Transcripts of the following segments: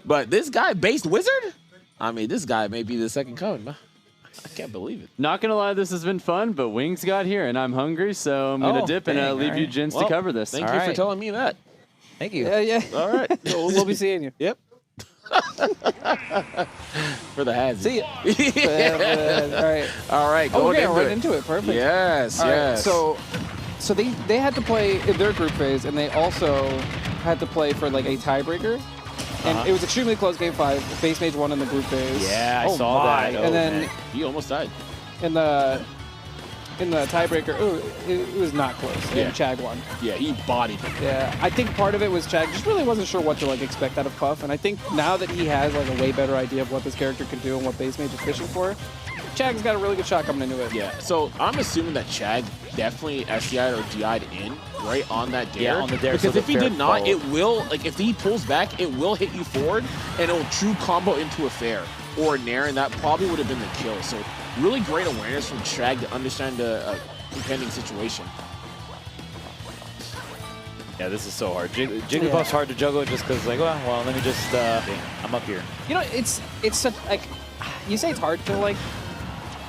But this guy, Based Wizard? I mean, this guy may be the second coming, man. I can't believe it. Not gonna lie, this has been fun, but Wings got here, and I'm hungry, so I'm gonna dip and leave you gents to cover this. Thank you for telling me that. Thank you. Yeah. All right. We'll be seeing you. Yep. For the Hazzy. See ya. All right. All right. Oh, we're Going getting right into it. Perfect. Yes. All right, yes. so they had to play in their group phase, and they also had to play for like a tiebreaker. And it was extremely close, game 5. BassMage won in the group phase. Yeah, I saw that. And then he almost died. in the tiebreaker, it was not close. Yeah. And Chag won. Yeah, he bodied him. Yeah, I think part of it was Chag just really wasn't sure what to like expect out of Puff, and I think now that he has like a way better idea of what this character can do and what BassMage is fishing for, Chag's got a really good shot coming into it. Yeah, so I'm assuming that Chag definitely SDI'd or DI'd in right on that dare. Yeah, on the dare. Because so if he did not, it will, like if he pulls back, it will hit you forward and it'll true combo into a fair or a nair, and that probably would have been the kill. So really great awareness from Chag to understand the impending situation. Yeah, this is so hard. Jigglypuff's hard to juggle just because, like, well, let me just, I'm up here. You know, it's such, like, you say it's hard to, like,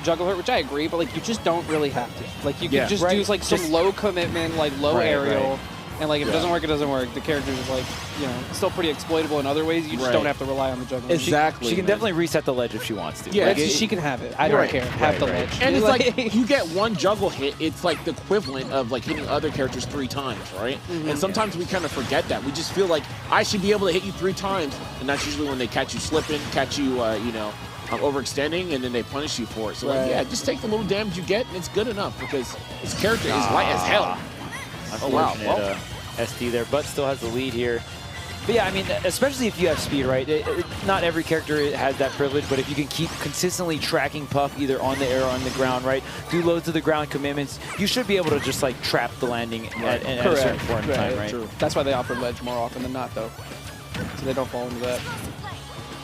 juggle her, which I agree, but, like, you just don't really have to. Like, you can just do, like, some low commitment, like, low aerial, and, like, if it doesn't work, it doesn't work. The character is, like, you know, still pretty exploitable in other ways. You just don't have to rely on the juggling. Exactly. She can definitely reset the ledge if she wants to. Yeah, like, she can have it. I don't care. Have the ledge. And it's like, you get one juggle hit, it's like the equivalent of like hitting other characters 3 times, right? And sometimes we kind of forget that. We just feel like I should be able to hit you 3 times, and that's usually when they catch you slipping, catch you, you know, overextending, and then they punish you for it. So like, yeah, just take the little damage you get, and it's good enough because his character is light as hell. Oh wow, well, SD there, but still has the lead here. But yeah, I mean, especially if you have speed, right? Not every character has that privilege, but if you can keep consistently tracking Puff either on the air or on the ground, right? Do low to the ground commitments, you should be able to just like trap the landing at a certain point in time, right? True. That's why they offer ledge more often than not, though, so they don't fall into that.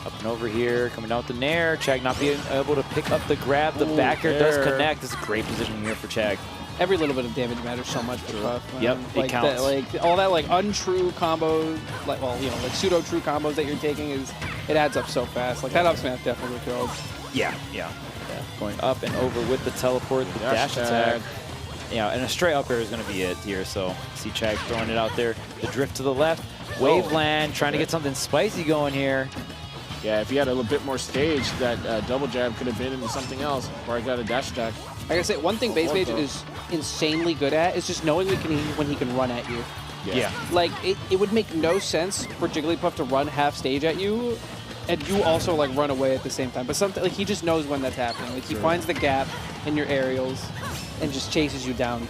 Up and over here, coming down with the nair. Chag not being able to pick up the grab. The back air does connect. This is a great position here for Chag. Every little bit of damage matters so much for Puff. Yep, like it counts. Like all that like untrue combos, like well, you know, like pseudo true combos that you're taking it adds up so fast. Like that up smash definitely killed. Yeah. Going up and over with the teleport, the dash attack. Yeah, and a straight up air is going to be it here. So see Chag throwing it out there. The drift to the left, wave land, trying to get something spicy going here. Yeah, if he had a little bit more stage, that double jab could have been into something else. Or I got a dash attack. Like I say, one thing BassMage is insanely good at is just knowing when he can run at you. Yeah. Like, it would make no sense for Jigglypuff to run half stage at you and you also, like, run away at the same time. But something like he just knows when that's happening. Like, he finds the gap in your aerials and just chases you down.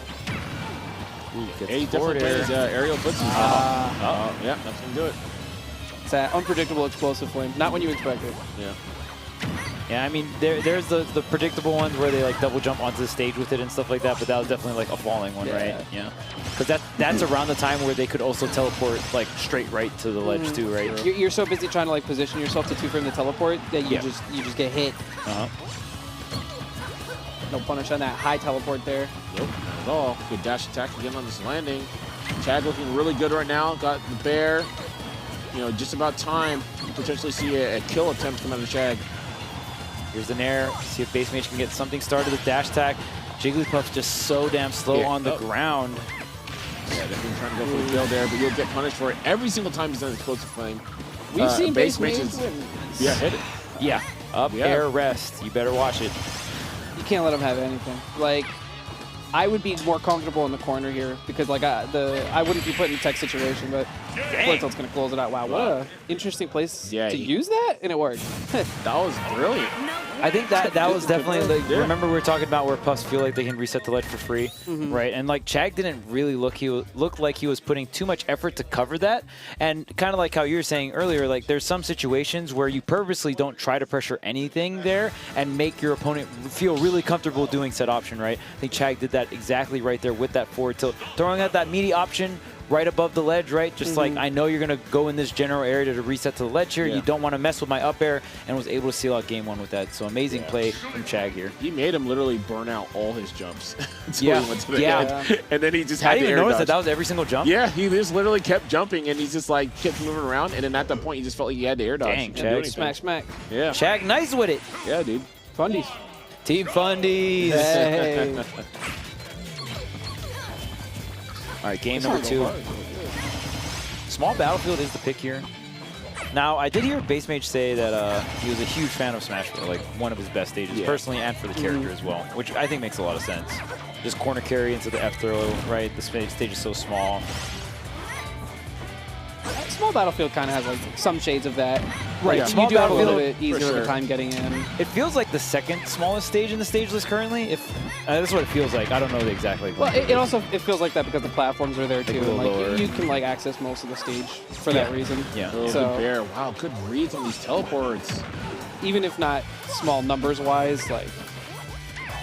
Ooh, he definitely plays aerial footsies. Yeah, that's going to do it. It's that unpredictable explosive flame. Not when you expect it. Yeah. Yeah, I mean, there's the predictable ones where they like double jump onto the stage with it and stuff like that, but that was definitely like a falling one, right? Yeah. Because that's around the time where they could also teleport like straight right to the ledge too, right? You're so busy trying to like position yourself to 2-frame the teleport that you just get hit. No punish on that high teleport there. Nope, not at all. Good dash attack again on this landing. Chag looking really good right now. Got the bear. You know, just about time to potentially see a kill attempt come out of Chag. Here's the nair. See if BassMage can get something started with dash attack. Jigglypuff's just so damn slow on the ground. Yeah, definitely trying to go for the kill there, but you'll get punished for it every single time he's done explosive flame. We've seen BassMage hit it. Yeah, up air rest. You better watch it. You can't let him have anything. Like, I would be more comfortable in the corner here because, like, I wouldn't be put in a tech situation, but Flirtel's going to close it out. Wow, what an interesting place to use that, and it worked. That was brilliant. I think that was definitely, like, remember we were talking about where Puffs feel like they can reset the ledge for free, right? And, like, Chag didn't really look like he was putting too much effort to cover that. And kind of like how you were saying earlier, like, there's some situations where you purposely don't try to pressure anything there and make your opponent feel really comfortable doing said option, right? I think Chag did that exactly right there with that forward tilt. Throwing out that meaty option right above the ledge, right? Just like, I know you're going to go in this general area to reset to the ledge here. You don't want to mess with my up air, and was able to seal out game 1 with that. So amazing play from Chag here. He made him literally burn out all his jumps until he went to the end. And then he just had I didn't to even air notice dodge. that was every single jump? Yeah, he just literally kept jumping, and he's just like kept moving around, and then at that point, he just felt like he had to air dodge. Dang, Chag. Smack, smack. Yeah. Chag, nice with it. Yeah, dude. Fundies. Team Fundies. Hey. All right, game number 2. Small Battlefield is the pick here. Now, I did hear BassMage say that he was a huge fan of Smash Bros., like one of his best stages, personally, and for the character as well, which I think makes a lot of sense. Just corner carry into the F throw, right? The stage is so small. Small Battlefield kind of has like some shades of that. Right, Like, Small you do have a little Battlefield, bit easier of a time getting in. It feels like the second smallest stage in the stage list currently. If that's what it feels like. I don't know the exact like. Well, it also feels like that because the platforms are there too. a little And, lower. like you can like access most of the stage for that reason. Yeah. Oh, So- good bear. Wow, good reads on these teleports. Even if not small numbers wise, like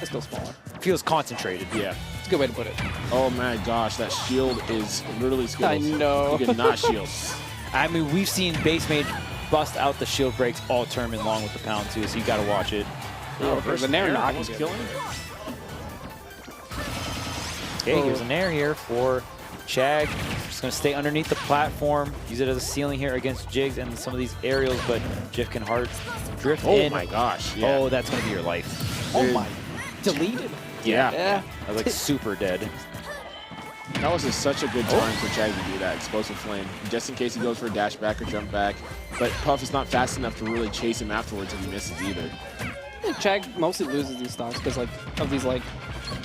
it's still smaller. Feels concentrated. Yeah. It's a good way to put it. Oh my gosh, that shield is literally Skittles. I know. You cannot shield. I mean, we've seen BassMage bust out the shield breaks all tournament long with the pound too, so you got to watch it. The Nair knock almost is killing it. Okay, here's an air here for Chag. Just going to stay underneath the platform, use it as a ceiling here against Jigs and some of these aerials, but Jiff can hard drift Oh in. my gosh. Yeah. Oh, that's going to be your life. Oh my. Deleted. Yeah. Yeah. I was like super dead. That was just such a good time for Chag to do that explosive flame, just in case he goes for a dash back or jump back. But Puff is not fast enough to really chase him afterwards if he misses either. Yeah, Chag mostly loses these stocks because like of these like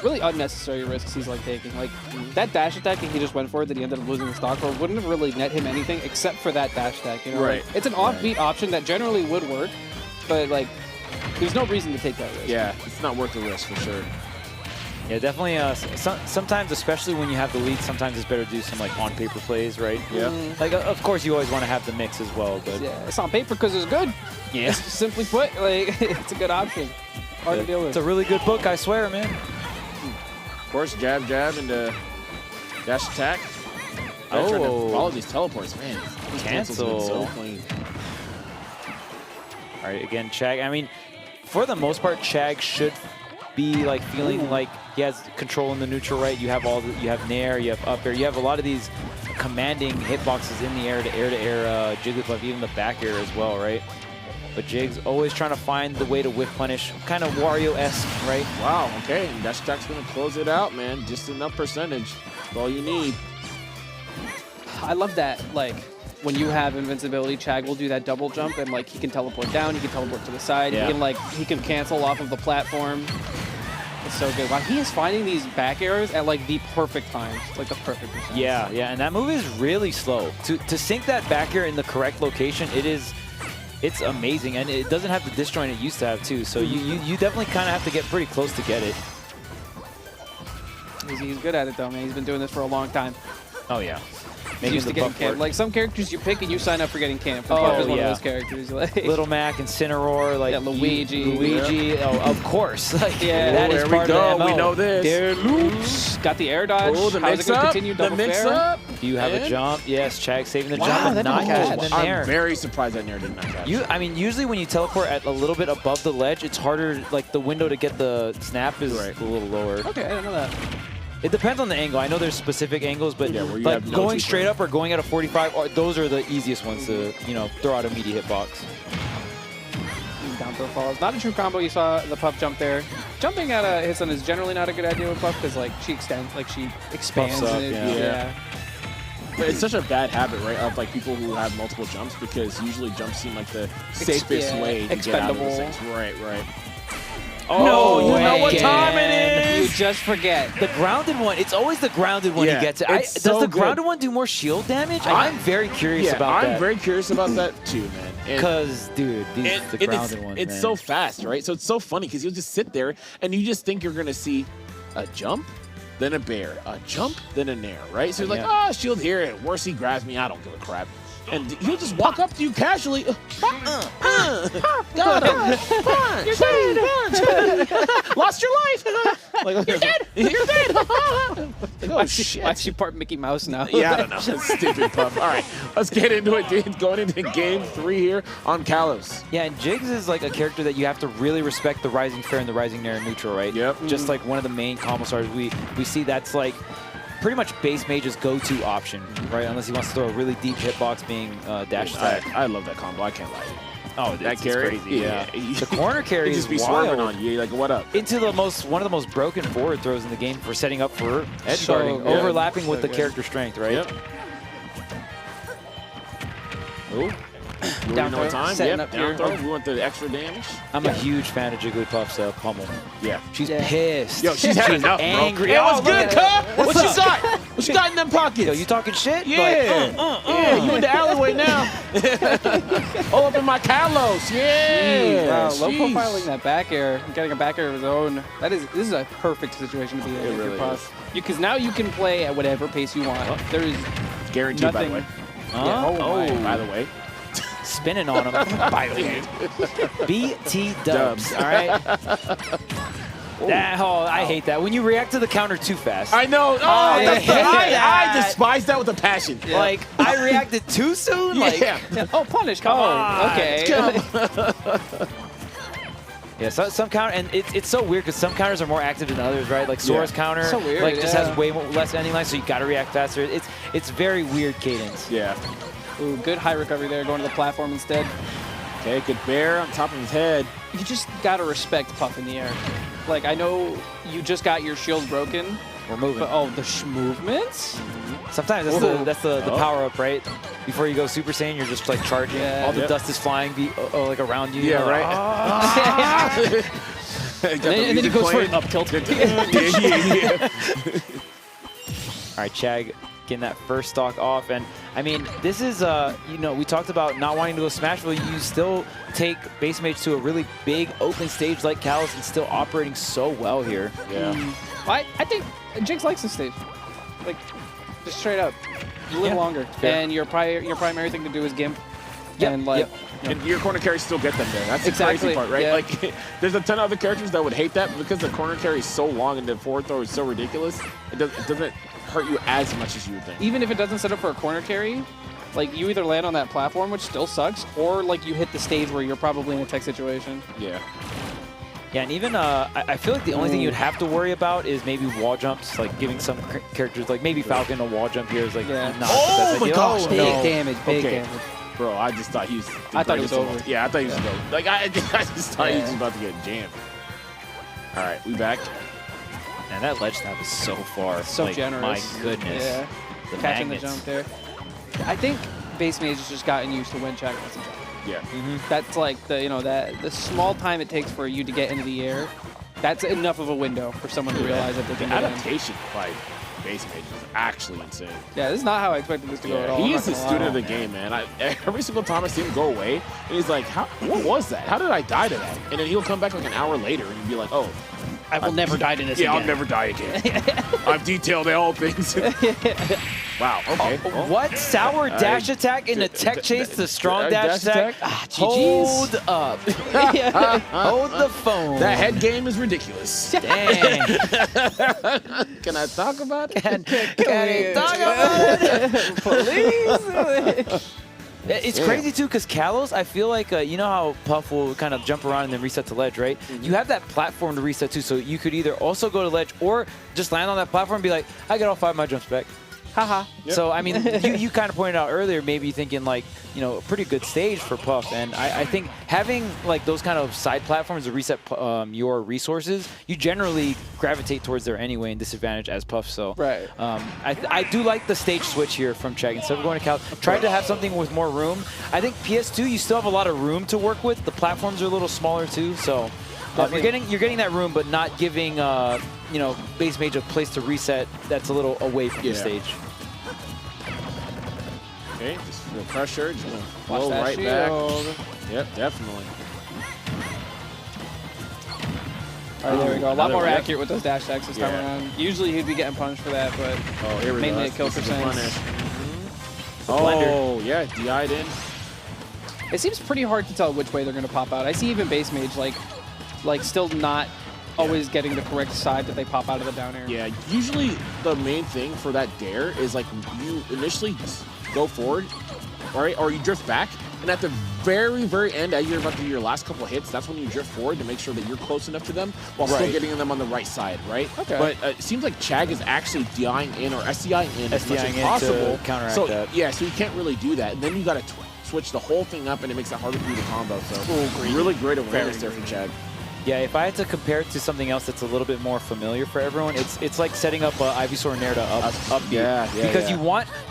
really unnecessary risks he's like taking. Like that dash attack that he just went for that he ended up losing the stock for wouldn't have really net him anything except for that dash attack. You know, Right. Like, it's an offbeat option that generally would work, but like there's no reason to take that risk. Yeah, it's not worth the risk for sure. Yeah, definitely. Sometimes, especially when you have the lead, sometimes it's better to do some like on paper plays, right? Yeah. Like, of course, you always want to have the mix as well, but Yeah, it's on paper because it's good. yeah, Simply put, like it's a good option. Hard to deal with. it's a really good book, I swear, man. Of course, jab, jab, into dash attack. I'm trying to Oh. follow these teleports, man. These cancels have been so Cancel. clean. All right, again, Chag. I mean, for the most part, Chag should be like feeling like he has control in the neutral, right? You have you have nair, you have up air, you have a lot of these commanding hitboxes in the air to air Jigglypuff, even the back air as well, right? But Jigs always trying to find the way to whiff punish, kind of Wario-esque, right? Wow, okay. And dash attack's going to close it out, man. Just enough percentage. That's all you need. I love that. Like when you have invincibility, Chag will do that double jump and like he can teleport down, he can teleport to the side, Yeah. he can cancel off of the platform. It's so good. Wow, he is finding these back arrows at like the perfect times, like the perfect percent. Yeah, yeah, and that move is really slow. To sink that back air in the correct location, it's amazing, and it doesn't have the disjoint it used to have too. So you definitely kind of have to get pretty close to get it. He's good at it though, man. He's been doing this for a long time. Oh yeah, He's making used the to getting buff camped. work. Like some characters you pick and you sign up for getting camped. And Oh, Puff is one yeah. of those characters. Like Little Mac, Incineroar, like Yeah, Luigi. Luigi. Oh, of course. Like, Yeah. that Oh, is there part we go. of the MO. We know this. Dare loops. Got the air dodge. Oh, the How's mix it going to up. continue? The Double mix fair? up. Do you have a And- jump? Yes, Chag saving the Wow, jump and that not didn't catch. catching the I'm nair. very surprised that Nair did not catch. I mean, usually when you teleport at a little bit above the ledge, it's harder, like the window to get the snap is Right. a little lower. Okay, I didn't know that. It depends on the angle. I know there's specific angles, but Yeah, where you like have no going two straight frames. up or going at a 45, those are the easiest ones to, throw out a meaty hitbox. Down throw falls. Not a true combo. You saw the Puff jump there. Jumping at a Hitsun is generally not a good idea with Puff because like she expands, Puffs up, and it, yeah. But it's such a bad habit, right, of like people who have multiple jumps, because usually jumps seem like the safest yeah, way to get out of those expendable. things. Right, right. Oh, you know what again. time it You is. just forget. The grounded one, it's always the grounded one Yeah, he gets. it's Does so the good. grounded one do more shield damage? I'm very curious Yeah, about that. I'm very curious about that too, man. And- Because, dude, the and grounded one, it's man. so fast, right? So it's so funny because you'll just sit there and you just think you're gonna see a jump, then a bear, a jump, then a nair, right? So you're like, Yeah. shield here. At worst, he grabs me. I don't give a crap. and he'll just walk up to you casually. Got him. Punch. You're dead. Lost your life. Like, you're dead. You're dead. Like, oh, shit. Why is she part Mickey Mouse now? Yeah, I don't know. Stupid Puff. All right, let's get into it, dude. Going into game 3 here on Kalos. Yeah, and Jigs is like a character that you have to really respect the Rising Fair and the Rising Nair neutral, right? Yep. Just like one of the main combo stars we see that's like pretty much BassMage's go-to option, right? Unless he wants to throw a really deep hitbox being dash attack. I love that combo. I can't lie. Oh, that carry, crazy. yeah. The corner carry just is be wild. swerving on you. Like, what up? Into the one of the most broken forward throws in the game for setting up for edge guarding, good. overlapping with So the character strength, right? Yep. Ooh. Down no throw, time. setting Yep, up down here. throw. We want the extra damage. I'm a huge fan of Jigglypuff's pummel. Yeah. She's pissed. Yo, she's had enough, angry. bro. Hey, what's Oh, good, look at cuz? What you got? What you got in them pockets? Yo, you talking shit? Yeah. Like, Yeah, you in the alleyway now. All up in my Kalos. Yeah. Wow, low Jeez. profiling that back air, getting a back air of his own. This is a perfect situation to be in. It if you're really Puff. Because now you can play at whatever pace you want. There is Guaranteed, nothing. by the way. Yeah. Oh, by the way. spinning on him. By the way, BT dubs. All right. I hate that. When you react to the counter too fast. I know. Oh, I despise that with a passion. Yeah. Like, I reacted too soon? Like, yeah. Oh, punish. Come on. Okay. Yeah, some counter, and it's so weird because some counters are more active than others, right? Like Sora's counter, so weird, like just has way less ending line, so you got to react faster. It's very weird cadence. Yeah. Ooh, good high recovery there, going to the platform instead. Okay, good bear on top of his head. You just gotta respect Puff in the air. Like, I know you just got your shield broken. We're moving. But the movements? Sometimes that's the power up, right? Before you go Super Saiyan, you're just like charging. Yeah. All the dust is flying, like around you. Yeah, right. And then he goes for an up tilt. All right, Chag getting that first stock off. And I mean, this is, we talked about not wanting to go Smash, but you still take BassMage to a really big open stage like Kalos and still operating so well here. Yeah. I think Jigs likes this stage. Like, just straight up. You live longer. And your primary thing to do is gimp. Yep. And like, And your corner carries still get them there. That's the Exactly, crazy part, right? yeah. Like, there's a ton of other characters that would hate that, but because the corner carry is so long and the forward throw is so ridiculous, it doesn't hurt you as much as you would think. even if it doesn't set up for a corner carry, like, you either land on that platform, which still sucks, or like you hit the stage where you're probably in a tech situation. Yeah. Yeah, and even I feel like the only thing you'd have to worry about is maybe wall jumps, like giving some characters, like maybe Falcon a wall jump here is like not the best idea. gosh, Big no. damage, big Okay. damage. Bro, I just thought he was. I thought he was over. Yeah, I thought he was over. Like, I just thought he was about to get jammed. All right, we back. And that ledge snap is so far. So like, generous. My goodness. Yeah. The Catching magnets. the jump there. I think BassMage has just gotten used to when Chag wants to jump. Yeah. That's like the small time it takes for you to get into the air. That's enough of a window for someone to realize that they The can get in. adaptation by BassMage is actually insane. Yeah, this is not how I expected this to go at all. He I'm is the not gonna student lie. of the game, man. Every single time I see him go away, and he's like, what was that? How did I die to that? And then he'll come back like an hour later and be like, oh. I will never die to this Yeah, again. I'll never die again. I've detailed all things. Wow, okay. What? Sour dash attack in the tech chase to strong dash attack? Hold up. Hold the phone. That head game is ridiculous. Dang. Can I talk about it? Can I talk about it? Please? It's crazy, too, because Kalos, I feel like, you know how Puff will kind of jump around and then reset to ledge, right? You have that platform to reset, too, so you could either also go to ledge or just land on that platform and be like, I get all 5 of my jumps back. Haha. Yep. So, I mean, you kind of pointed out earlier, maybe thinking, like, a pretty good stage for Puff. And I think having, like, those kind of side platforms to reset your resources, you generally gravitate towards there anyway and disadvantage as Puff. So, Right. I do like the stage switch here from Chag. Instead of going to Cal, try to have something with more room. I think PS2, you still have a lot of room to work with. The platforms are a little smaller, too. So, you're getting that room, but not giving, BassMage a place to reset that's a little away from the stage. Okay, just feel pressure. Just gonna Watch blow that right shield. back. Yep, definitely. All right, there we go. A lot Another more whip. accurate with those dash attacks this time around. Usually he'd be getting punished for that, but Oh, here we mainly go. a kill This is the percent. punish. blender. Oh, yeah, DI'd in. It seems pretty hard to tell which way they're going to pop out. I see even BassMage like still not always getting the correct side that they pop out of the down air. Yeah, usually the main thing for that dare is like you initially go forward, right, or you drift back, and at the very, very end, as you're about to do your last couple of hits, that's when you drift forward to make sure that you're close enough to them while still getting them on the right side, right? Okay. But it seems like Chag is actually DIing in or SDIing in as much as SDIing in possible. to counteract so, that. Yeah, so you can't really do that. And then you got to switch the whole thing up, and it makes it harder to do the combo. So, really great awareness there from Chag. Yeah, if I had to compare it to something else that's a little bit more familiar for everyone, it's like setting up Ivysaur Nair to up B. Because you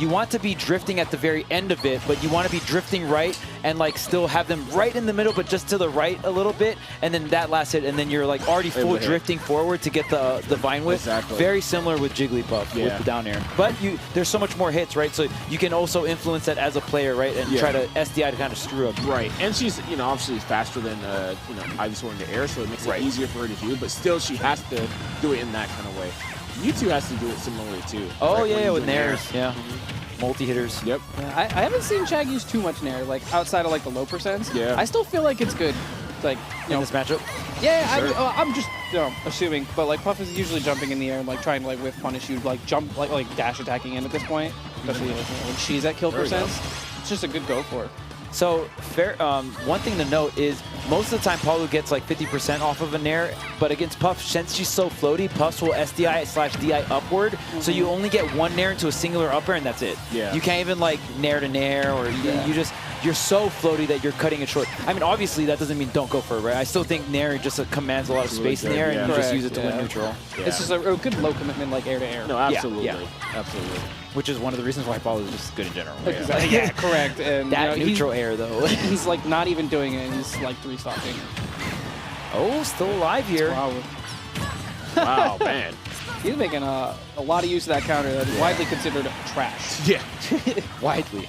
want to be drifting at the very end of it, but you want to be drifting right and like still have them right in the middle, but just to the right a little bit, and then that last hit, and then you're like already full drifting forward to get the vine whip. Exactly. Very similar with Jigglypuff with the down air. But there's so much more hits, right? So you can also influence that as a player, right? And try to SDI to kind of screw up. Right, and she's obviously faster than Ivysaur in the air, so it makes it easier for her to do. But still, she has to do it in that kind of way. Mewtwo has to do it similarly too. Oh right? yeah, with Nairs, multi-hitters. Yep. I haven't seen Chag use too much Nair, like outside of like the low percents. Yeah. I still feel like it's good. Like In this matchup? Yeah, Sure. I'm just assuming, but like Puff is usually jumping in the air and like trying to like whiff punish you, like jump like dash attacking in at this point, especially when she's at kill percents. It's just a good go for her. So fair. One thing to note is most of the time Palu gets like 50% off of a Nair, but against Puff, since she's so floaty, Puffs will SDI/DI upward, so you only get one Nair into a singular up air and that's it. Yeah. You can't even like Nair to Nair, or you're so floaty that you're cutting it short. I mean, obviously that doesn't mean don't go for it, right? I still think Nair just commands a lot of space in the air, and you just use it to win neutral. Yeah. It's just a good low commitment, like air to air. No, absolutely, absolutely. Which is one of the reasons why Palu is just good in general. Exactly. Yeah, correct. And that neutral air though. He's like not even doing it. He's like 3-stocking. Oh, still alive here. Wow. Wow, man. He's making a lot of use of that counter that is widely considered trash. Yeah. Widely.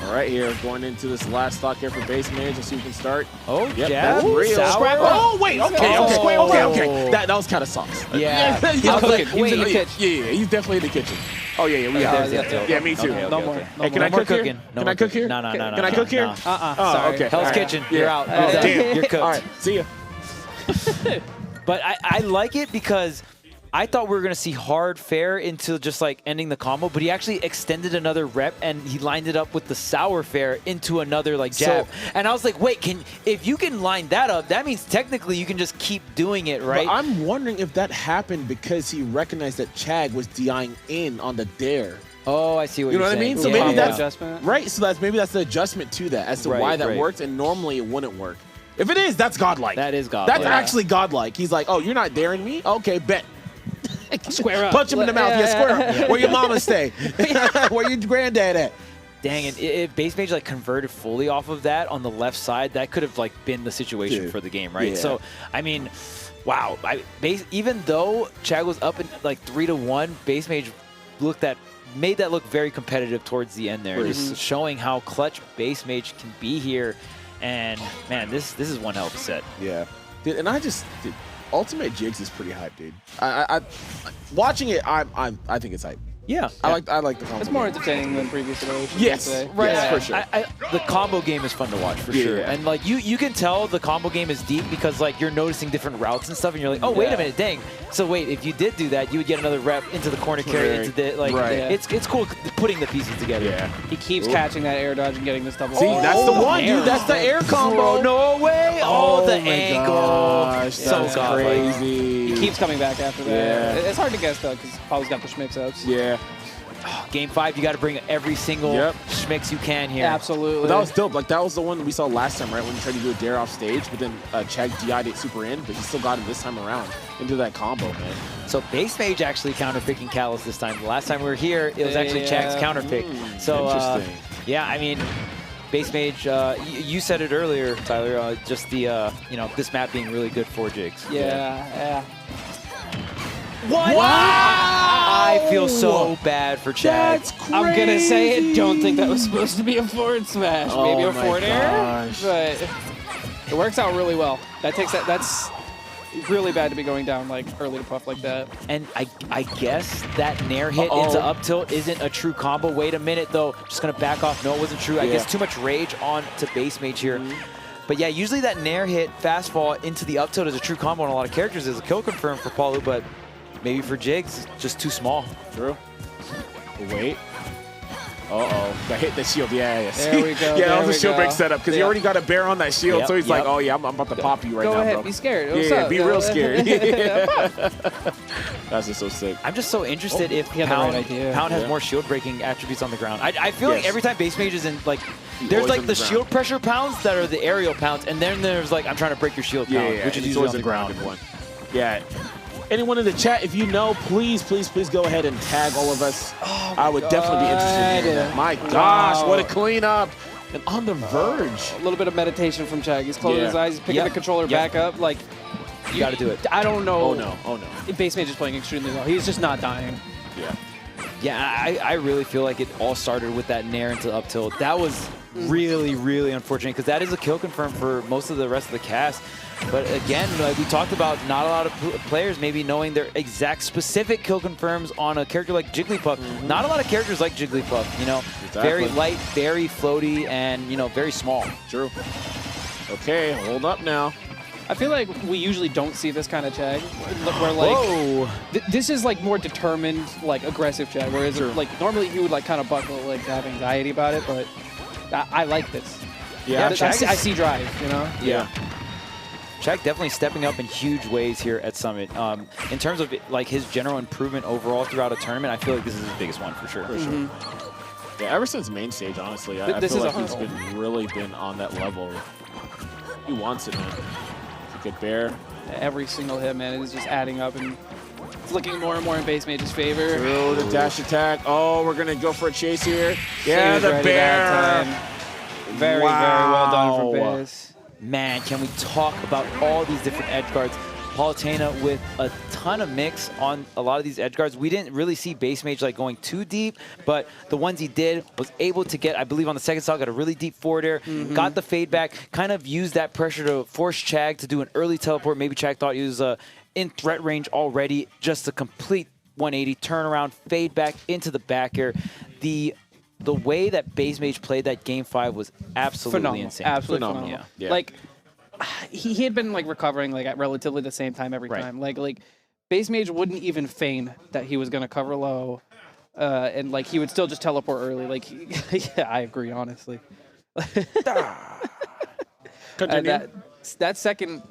All right, here, going into this last stock here for BassMage. Let's see who can start. Oh, yep, jab. that's real. Sour. Oh, wait, okay. That was kind of sauce. Yeah. He's cooking. He was in the kitchen. Yeah, he's definitely in the kitchen. Oh, yeah, we got yeah, me too. Okay, No more. Hey, can I cook here? Can I cook here? No. Can I cook here? No. Oh, Sorry. okay. Hell's All right. Kitchen. You're out. You're done. Damn. You're cooked. All right, see ya. But I like it because I thought we were going to see hard fair into just like ending the combo, but he actually extended another rep and he lined it up with the sour fair into another like jab. And I was like, wait, if you can line that up, that means technically you can just keep doing it, right? But I'm wondering if that happened because he recognized that Chag was DIing in on the dare. Oh, I see what You know you're what I saying. mean? So Yeah. maybe that's Adjustment. right. So maybe that's the adjustment to that as to why that worked, and normally it wouldn't work. If it is, that's godlike. That is godlike. That's actually godlike. He's like, oh, you're not daring me? Okay, bet. Square up. Punch him in the mouth. Yeah, square up. Where your mama stay? Where your granddad at? Dang it! If BassMage like converted fully off of that on the left side, that could have like been the situation for the game, right? Yeah. So, I mean, wow. Even though Chag was up in like 3-1, BassMage made that look very competitive towards the end there, just showing how clutch BassMage can be here. And man, this is one hell of a set. Yeah, dude, and Ultimate Jigs is pretty hype, dude. I watching it, I think it's hype. Yeah, I like the combo. It's more game. entertaining than previous iterations. Yes, I'd say. right. Yeah, for sure. The combo game is fun to watch for sure, Yeah. and like you can tell the combo game is deep because like you're noticing different routes and stuff, and you're like, oh wait a minute, dang. So wait, if you did do that, you would get another rep into the corner carry into the like. Right. It's cool putting the pieces together. Yeah. He keeps catching that air dodge and getting this double. See, that's the one, dude. That's the air combo. No way! Oh, the my angle. gosh, So that's godlike. crazy. He keeps coming back after that. Yeah. It's hard to guess though, because Paul's got the schmix ups. Yeah. Game 5, you got to bring every single schmix you can here. Absolutely. But that was dope. Like, that was the one we saw last time, right? When he tried to do a dare off stage, but then Chag DI'd it super in, but he still got him this time around into that combo, man. So BassMage actually counterpicking Callus this time. The last time we were here, it was actually Chag's counterpick. So, interesting. yeah, I mean, BassMage, you said it earlier, Tyler, just the, this map being really good for Jigs. Yeah. What? Wow! I feel so bad for Chag. That's crazy. I'm gonna say it. Don't think that was supposed to be a forward smash. Maybe a my forward air, gosh. but it works out really well. That takes that. That's really bad to be going down like early to Puff like that. And I guess that Nair hit into up tilt isn't a true combo. Wait a minute, though. Just going to back off. No, it wasn't true. I guess too much rage on to BassMage here. But yeah, usually that Nair hit fast fall into the up tilt is a true combo on a lot of characters. Is a kill confirm for Palu, but maybe for Jigs, it's just too small. True. Wait. That hit the shield. Yes. There we go. Yeah, that was a shield break setup because he already got a bear on that shield, so he's like, oh yeah, I'm about to pop you right now, Go ahead, bro. be scared. What's Yeah, up? be real scared. That's just so sick. I'm just so interested if had the Pound, right idea. Pound has more shield breaking attributes on the ground. I feel like every time BassMage is in, like, there's always like on the the ground. shield pressure pounds that are the aerial pounds, and then there's like, I'm trying to break your shield pound, which is usually on the ground. One. Yeah. Anyone in the chat, if you know, please go ahead and tag all of us. I would definitely be interested in that. My gosh, what a cleanup. And on the verge. A little bit of meditation from Chag. He's closing his eyes, he's picking the controller back up. Like, You got to do it. I don't know. Oh no. BassMage is playing extremely well. He's just not dying. Yeah. Yeah, I really feel like it all started with that Nair into up tilt. That was really, really unfortunate because that is a kill confirm for most of the rest of the cast. But again, like we talked about, not a lot of players maybe knowing their exact specific kill confirms on a character like Jigglypuff. Not a lot of characters like Jigglypuff, you know. Very light, very floaty, and, you know, very small. True. Okay, hold up now. I feel like we usually don't see this kind of Chag, where like this is like more determined, like aggressive Chag. Whereas like normally he would like kind of buckle, like have anxiety about it. But I like this. Yeah, I see drive. You know. Yeah. Chag definitely stepping up in huge ways here at Summit. In terms of like his general improvement overall throughout a tournament, I feel like this is his biggest one for sure. Yeah, ever since main stage, honestly, I feel like he's really been on that level. He wants it, man. Good bear. Every single hit, man, is just adding up, and it's looking more and more in BassMage's favor. Through the dash attack. Oh, we're gonna go for a chase here. Yeah, the bear. Very well done for Bass. Man, can we talk about all these different edge guards? Palutena with a ton of mix on a lot of these edge guards. We didn't really see BassMage like going too deep, but the ones he did was able to get, I believe on the second stock, got a really deep forward air, got the fade back, kind of used that pressure to force Chag to do an early teleport. Maybe Chag thought he was in threat range already. Just a complete 180 turnaround, fade back into the back air. The way that BassMage played that game 5 was absolutely insane. Absolutely phenomenal. Yeah. Like, he had been like recovering like at relatively the same time every time. Like BassMage wouldn't even feign that he was gonna cover low, and like he would still just teleport early. Like, yeah, I agree honestly. That second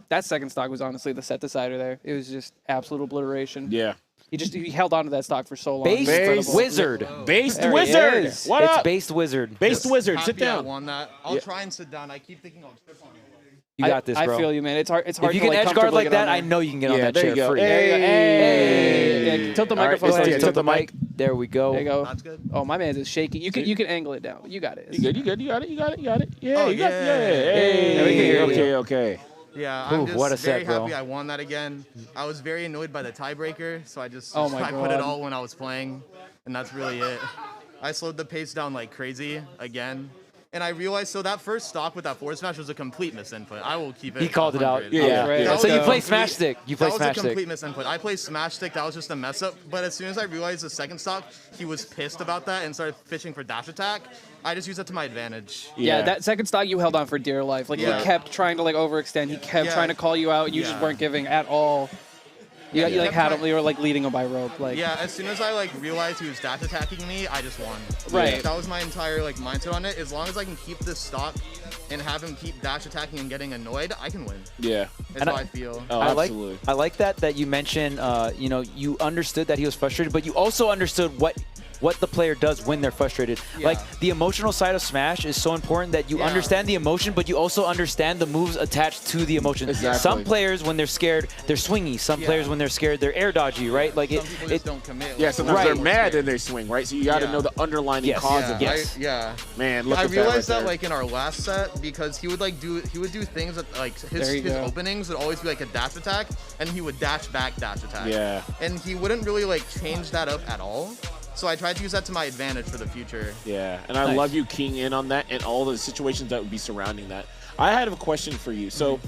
stock was honestly the set decider there. It was just absolute obliteration. Yeah. He held on to that stock for so long. Based Wizard. Based Wizard. What up? It's Based Wizard. Based Wizard. Sit down. I won that. I'll try and sit down. I keep thinking I'll trip on it. You got this, bro. I feel you, man. It's hard. It's If hard. you to, can like, edge guard like comfortably that, get on I know you can get on that there chair you go. free. Hey. Yeah, tilt the microphone. Right, so tilt the mic. There we go. There you go. That's good. Oh, my man's is shaky. You can angle it down. You got it. You good. You got it. Yeah. Oh, you got yeah. Hey. Okay. Yeah, I'm just what a very set, bro. happy I won that again. I was very annoyed by the tiebreaker, so I just Oh my I put it God. all when I was playing, and that's really it. I slowed the pace down like crazy again. And I realized, so that first stock with that forward smash was a complete misinput. I will keep it. He called it out. 100. Yeah. Right. That So was you a play complete- Smash Stick. You play That was Smash a Stick. complete misinput. I played Smash Stick. That was just a mess up. But as soon as I realized the second stock, he was pissed about that and started fishing for dash attack. I just used it to my advantage. Yeah, that second stock you held on for dear life. Like, Yeah. he kept trying to like overextend. He kept Yeah. trying to call you out. And you just Yeah. weren't giving at all. You like kept had him. trying- You were like leading him by rope. Like, Yeah, as soon as I like realized he was dash attacking me, I just won. Right. That was my entire like mindset on it. As long as I can keep this stock and have him keep dash attacking and getting annoyed, I can win. Yeah. That's how I feel. Oh, absolutely. I like that you mentioned, you know, you understood that he was frustrated, but you also understood what the player does when they're frustrated. Yeah. Like, the emotional side of Smash is so important that you understand the emotion, but you also understand the moves attached to the emotion. Exactly. Some players, when they're scared, they're swingy. Some players, when they're scared, they're air dodgy, right? Like, Some people just don't commit. Yeah, like, sometimes Right. they're mad and they swing, right? So you got to know the underlining cause of it. Yes. Yeah. Man, look I at realized that that right like in our last set because he would do things that like his There you go. openings would always be like a dash attack and he would dash back dash attack. Yeah. And he wouldn't really like change that up at all. So I tried to use that to my advantage for the future. Yeah, and I love you keying in on that and all the situations that would be surrounding that. I had a question for you. So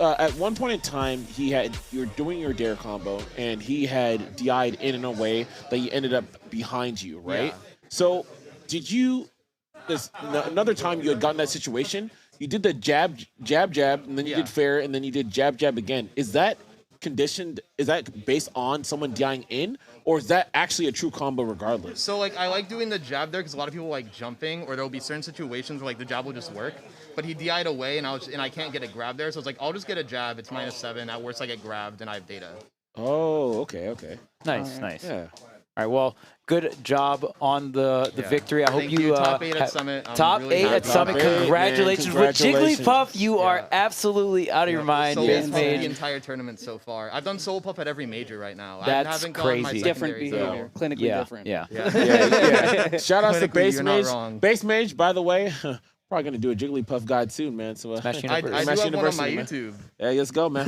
at one point in time, you're doing your dare combo, and he had DI'd in a way that he ended up behind you, right? Yeah. So did you? Another time you had gotten that situation, you did the jab, and then you did fair, and then you did jab again. Is that conditioned? Is that based on someone DIing in, or is that actually a true combo regardless? So like I like doing the jab there because a lot of people like jumping, or there will be certain situations where like the jab will just work. But he DI'd away, and I can't get a grab there, so it's like I'll just get a jab. It's -7. At worst, I get grabbed, and I have data. Oh, okay. Nice, nice. Yeah. All right, well, good job on the victory. I hope you top 8 at Summit. Top 8 at Summit. Congratulations. With Jigglypuff, you are absolutely out of your mind. The entire tournament so far. I've done Soul Puff at every major right now. That's I haven't crazy. Gone my Different behavior. Clinically different. Yeah. Shout out to BassMage. BassMage, by the way. Probably gonna do a Jigglypuff guide soon, man. So Smash I Universe. do have one on my man. YouTube. Yeah, let's go, man.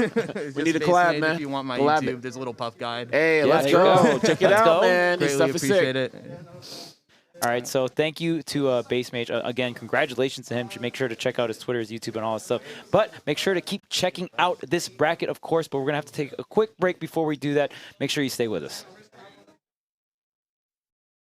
We need a Just collab, BassMage man. If you want my Collab YouTube, it. there's a little puff guide. Hey, Yeah, let's there you go. go. Check it Let's out, go. man. This Greatly stuff is sick. appreciate it. All right, so thank you to BassMage. Again, congratulations to him. Make sure to check out his Twitter, his YouTube, and all that stuff. But make sure to keep checking out this bracket, of course. But we're going to have to take a quick break before we do that. Make sure you stay with us.